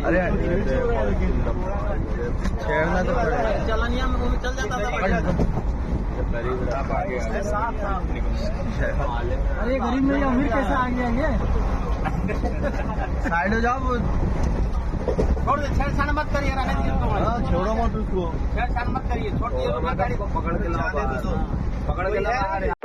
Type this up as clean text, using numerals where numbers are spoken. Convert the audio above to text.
अरे छेड़ना तो चलनिया में चल जाता था। अरे गरीब में अमीर कैसे आ गया ये? साइड हो जाओ। छोड़ दे, छेड़छाड़ मत करिए, रहने दीजिए उसको। छोड़ो मत उसको, छेड़छाड़ मत करिए, छोड़ दिए। गाड़ी को पकड़ के लाओ, पकड़ के लाओ।